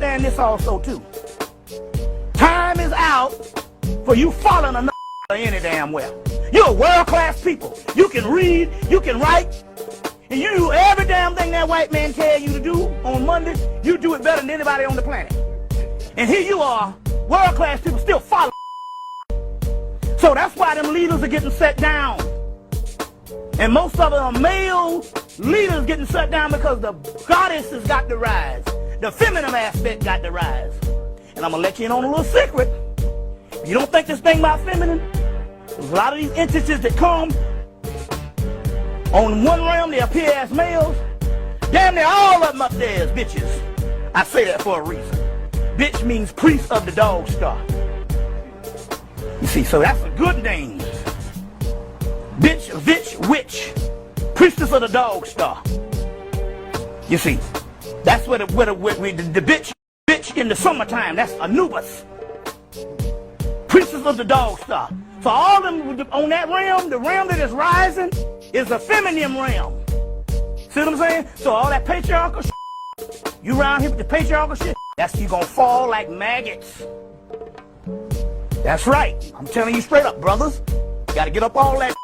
understand this also too. Time is out for you following another any damn well. You're world-class people. You can read, you can write, and you do every damn thing that white man tell you to do on Monday. You do it better than anybody on the planet. And here you are, world-class people still following. So that's why them leaders are getting set down. And most of them are male leaders getting shut down because the goddesses got the rise. The feminine aspect got the rise. And I'm going to let you in on a little secret. If you don't think this thing about feminine, there's a lot of these entities that come on one realm, they appear as males. Damn near all of them up there is bitches. I say that for a reason. Bitch means priest of the dog star. You see, so that's a good name. Bitch, vitch, witch, priestess of the dog star. You see, that's where the bitch in the summertime, that's Anubis. Priestess of the dog star. So all of them on that realm, the realm that is rising, is a feminine realm. See what I'm saying? So all that patriarchal shit, you around here with the patriarchal shit, that's you gonna fall like maggots. That's right. I'm telling you straight up, brothers. You gotta get up all that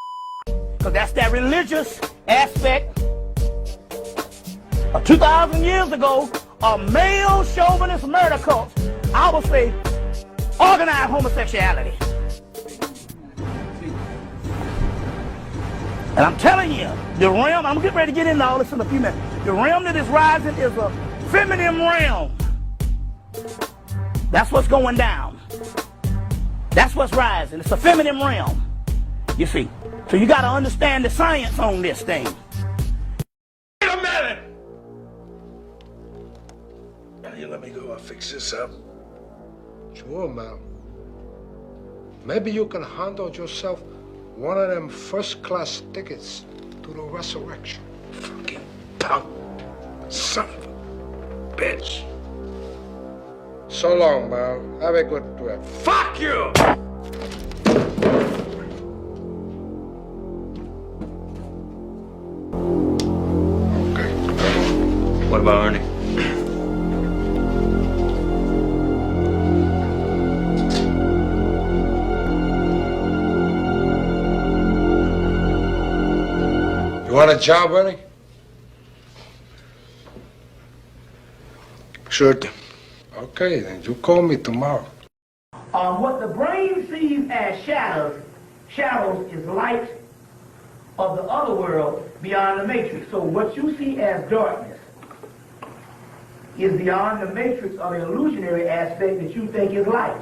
because that's that religious aspect. 2,000 years ago, a male chauvinist murder cult, I would say, organized homosexuality. And I'm telling you, the realm, I'm getting ready to get into all this in a few minutes. The realm that is rising is a feminine realm. That's what's going down. That's what's rising. It's a feminine realm. You see. So you got to understand the science on this thing. Wait a minute! Now you let me go, I'll fix this up. Sure, Mal. Maybe you can handle yourself one of them first-class tickets to the resurrection. Fucking punk. Son of a bitch. So long, Mal. Have a good trip. Fuck you! Okay. What about Ernie? You want a job, Ernie? Sure thing. Okay, then you call me tomorrow. What the brain sees as shadows is light of the other world beyond the matrix. So what you see as darkness is beyond the matrix of the illusionary aspect that you think is light.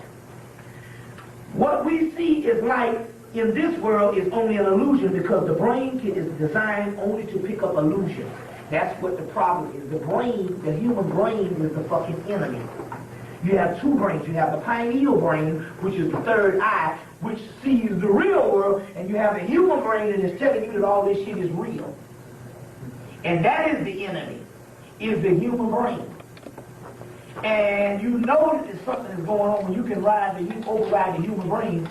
What we see as light in this world is only an illusion because the brain is designed only to pick up illusion. That's what the problem is. The brain, the human brain is the fucking enemy. You have two brains. You have the pineal brain, which is the third eye, which sees the real world, and you have the human brain that is telling you that all this shit is real. And that is the enemy, is the human brain. And you know that something is going on when you can override the human brain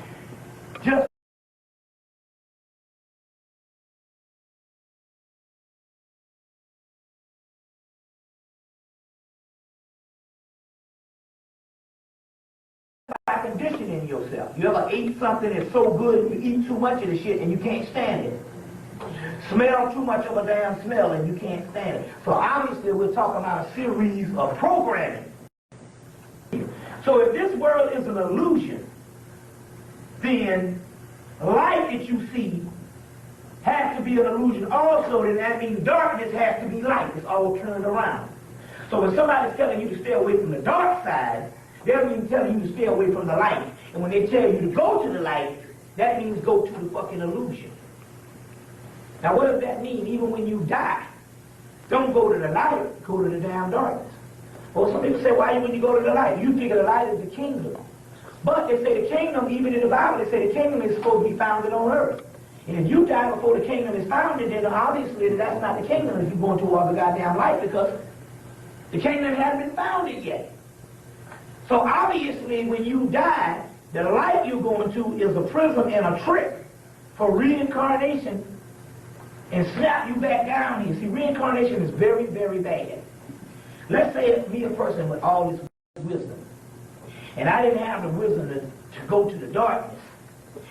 just by conditioning yourself. You ever ate something that's so good, you eat too much of the shit and you can't stand it. Smell too much of a damn smell and you can't stand it. So obviously we're talking about a series of programming. So if this world is an illusion, then light that you see has to be an illusion also, then that means darkness has to be light. It's all turned around. So when somebody's telling you to stay away from the dark side, that means telling you to stay away from the light. And when they tell you to go to the light, that means go to the fucking illusion. Now what does that mean? Even when you die, don't go to the light, go to the damn darkness. Well, some people say, why when you go to the light? You figure the light is the kingdom. But they say the kingdom, even in the Bible, they say the kingdom is supposed to be founded on earth. And if you die before the kingdom is founded, then obviously that's not the kingdom if you're going towards the goddamn light, because the kingdom hasn't been founded yet. So obviously when you die, the light you're going to is a prism and a trick for reincarnation and snap you back down here. See, reincarnation is very, very bad. Let's say it's me, a person with all this wisdom. And I didn't have the wisdom to go to the darkness.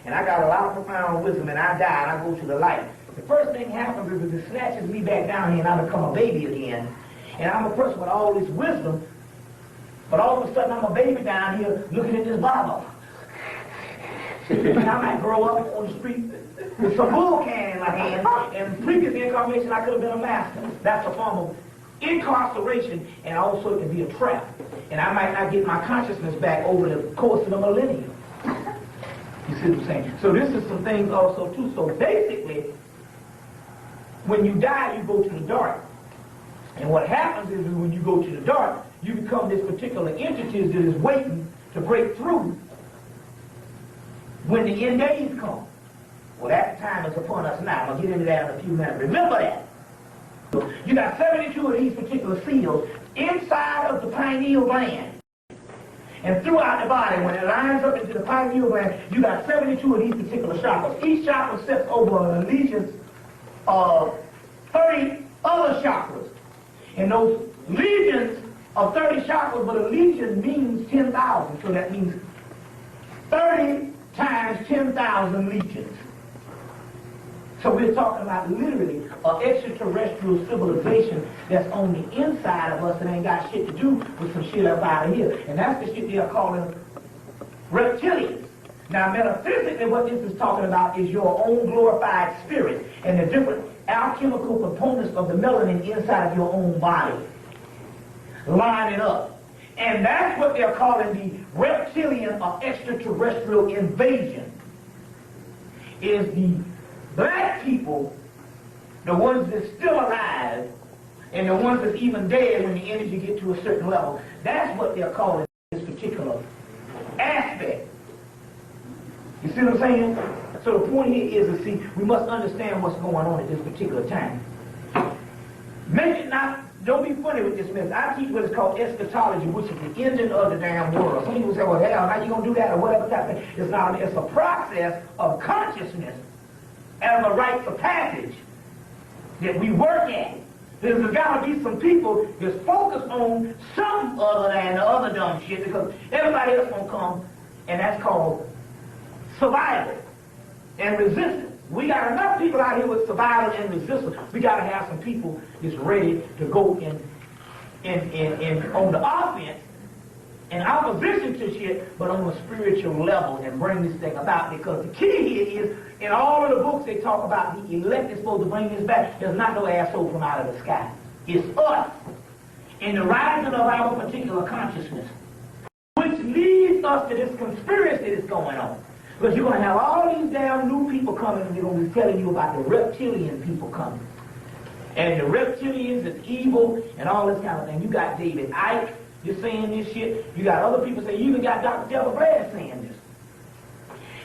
And I got a lot of profound wisdom, and I die, and I go to the light. The first thing happens is it snatches me back down here, and I become a baby again. And I'm a person with all this wisdom, but all of a sudden I'm a baby down here looking at this Bible. And I might grow up on the street with some bull can in my hand, and previous incarnation I could have been a master. That's a form of incarceration, and also it can be a trap. And I might not get my consciousness back over the course of the millennium. You see what I'm saying? So this is some things also too. So basically, when you die, you go to the dark. And what happens is when you go to the dark, you become this particular entity that is waiting to break through when the end days come. Well, that time is upon us now. I'm going to get into that in a few minutes. Remember that. You got 72 of these particular seals inside of the pineal gland. And throughout the body, when it lines up into the pineal gland, you got 72 of these particular chakras. Each chakra sits over an allegiance of 30 other chakras. And those legions of 30 chakras, but a legion means 10,000. So that means 30 times 10,000 legions. So we're talking about literally an extraterrestrial civilization that's on the inside of us and ain't got shit to do with some shit up out of here. And that's the shit they're calling reptilians. Now metaphysically what this is talking about is your own glorified spirit and the different alchemical components of the melanin inside of your own body lining up. And that's what they're calling the reptilian or extraterrestrial invasion. Is the black people, the ones that's still alive, and the ones that's even dead when the energy gets to a certain level. That's what they're calling this particular aspect. You see what I'm saying? So the point here is to see, we must understand what's going on at this particular time. Make it not, don't be funny with this mess. I teach what is called eschatology, which is the ending of the damn world. Some people say, well, hell, how you going to do that or whatever type of thing. It's not, it's a process of consciousness and a rites of passage that we work at. There's got to be some people that's focused on something other than the other dumb shit because everybody else going to come, and that's called survival and resistance. We got enough people out here with survival and resistance. We got to have some people that's ready to go in on the offense in opposition to shit, but on a spiritual level and bring this thing about. Because the key here is, in all of the books they talk about the elect is supposed to bring this back. There's not no asshole from out of the sky. It's us in the rising of our particular consciousness, which leads us to this conspiracy that's going on. Because you're going to have all these damn new people coming and they're going to be telling you about the reptilian people coming. And the reptilians is evil and all this kind of thing. You got David Icke, you're saying this shit. You got other people saying, you even got Dr. Deborah Brad saying this.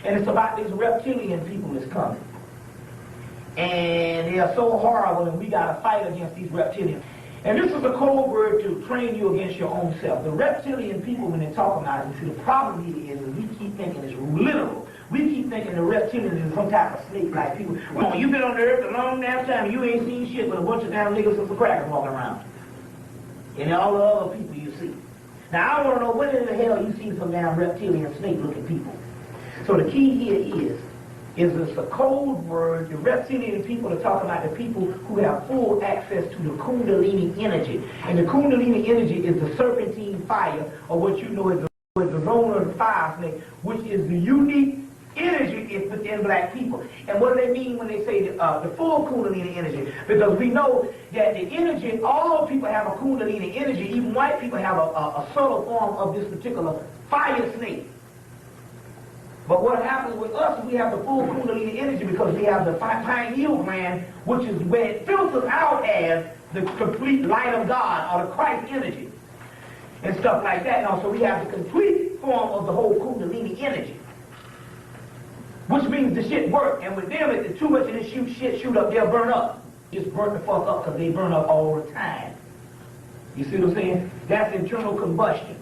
And it's about these reptilian people that's coming. And they are so horrible and we got to fight against these reptilians. And this is a code word to train you against your own self. The reptilian people, when they talk about it, see, the problem here is we keep thinking it's literal. We keep thinking the reptilian is some type of snake-like people. Well, you've been on the earth a long damn time and you ain't seen shit but a bunch of damn niggas with some crackers walking around. And all the other people you see. Now, I want to know when in the hell you see some damn reptilian snake-looking people. So the key here is it's a code word. The reptilian people are talking about the people who have full access to the Kundalini energy. And the Kundalini energy is the serpentine fire, or what you know as the zone of the fire snake, which is the unique energy is within black people. And what do they mean when they say the full Kundalini energy? Because we know that the energy, all people have a Kundalini energy, even white people have a subtle form of this particular fire snake. But what happens with us is we have the full Kundalini energy because we have the pineal gland, which is where it filters out as the complete light of God or the Christ energy and stuff like that. And also we have the complete form of the whole Kundalini energy, which means the shit work. And with them, if too much of this shit shoot up, they'll burn up. Just burn the fuck up because they burn up all the time. You see what I'm saying? That's internal combustion.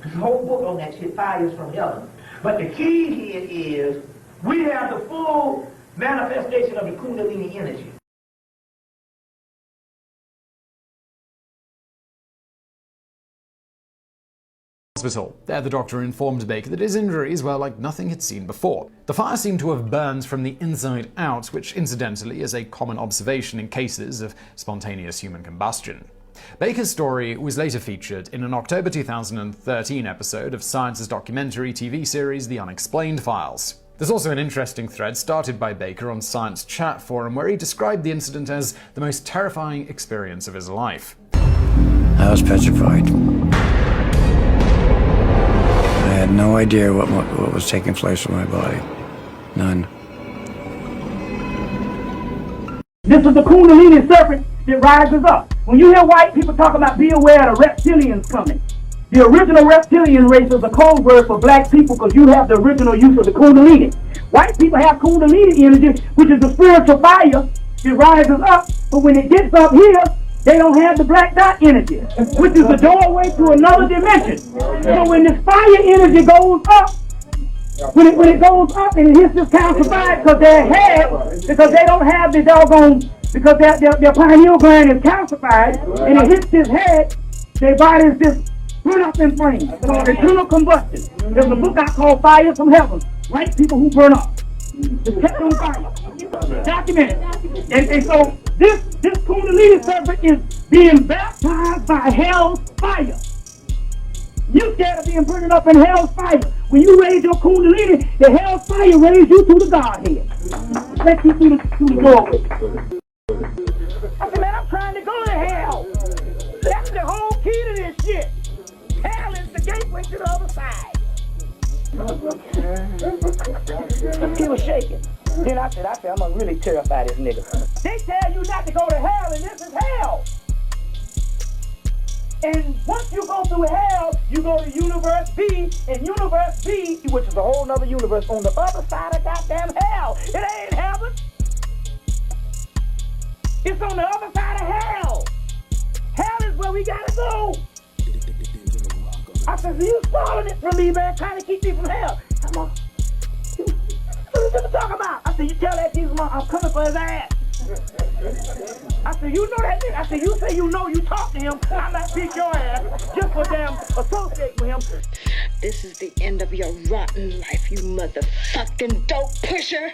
There's a whole book on that shit, Fires from Heaven. But the key here is we have the full manifestation of the Kundalini energy. hospital. There, the doctor informed Baker that his injuries were like nothing he'd seen before. The fire seemed to have burned from the inside out, which incidentally is a common observation in cases of spontaneous human combustion. Baker's story was later featured in an October 2013 episode of Science's documentary TV series The Unexplained Files. There's also an interesting thread started by Baker on Science Chat Forum where he described the incident as the most terrifying experience of his life. I was petrified. I had no idea what was taking place with my body. None. This is the Kundalini serpent that rises up. When you hear white people talk about be aware of the reptilians coming, the original reptilian race is a code word for black people because you have the original use of the Kundalini. White people have Kundalini energy, which is the spiritual fire that rises up, but when it gets up here, they don't have the black dot energy, which is the doorway to another dimension. So when this fire energy goes up, when it goes up and it hits this calcified because their head, because they don't have the doggone, because their pineal gland is calcified, and it hits his head, their body is just burn up in flames. It's called eternal combustion. There's a book I call Fire from Heaven. White people who burn up. It's kept on fire. Documented. And so this Kundalini serpent is being baptized by hell's fire. You scared of being burned up in hell's fire. When you raise your Kundalini, the hell's fire raise you to the Godhead. Let you through the doorway. I said, man, I'm trying to go to hell. That's the whole key to this shit. Hell is the gateway to the other side. He was shaking. Then I said, I'm gonna really terrify this nigga. They tell you not to go to hell, and this is hell. And once you go through hell, you go to Universe B, and Universe B, which is a whole nother universe on the other side of goddamn hell. It ain't heaven. It's on the other side of hell. Hell is where we gotta go. I said, so you spoiling it from me, man, trying to keep me from hell. What are you talking about? I said, you tell that Jesus, I'm coming for his ass. I said, you know that nigga. I said, you say you know, you talk to him, I might beat your ass just for damn associate with him. This is the end of your rotten life, you motherfucking dope pusher.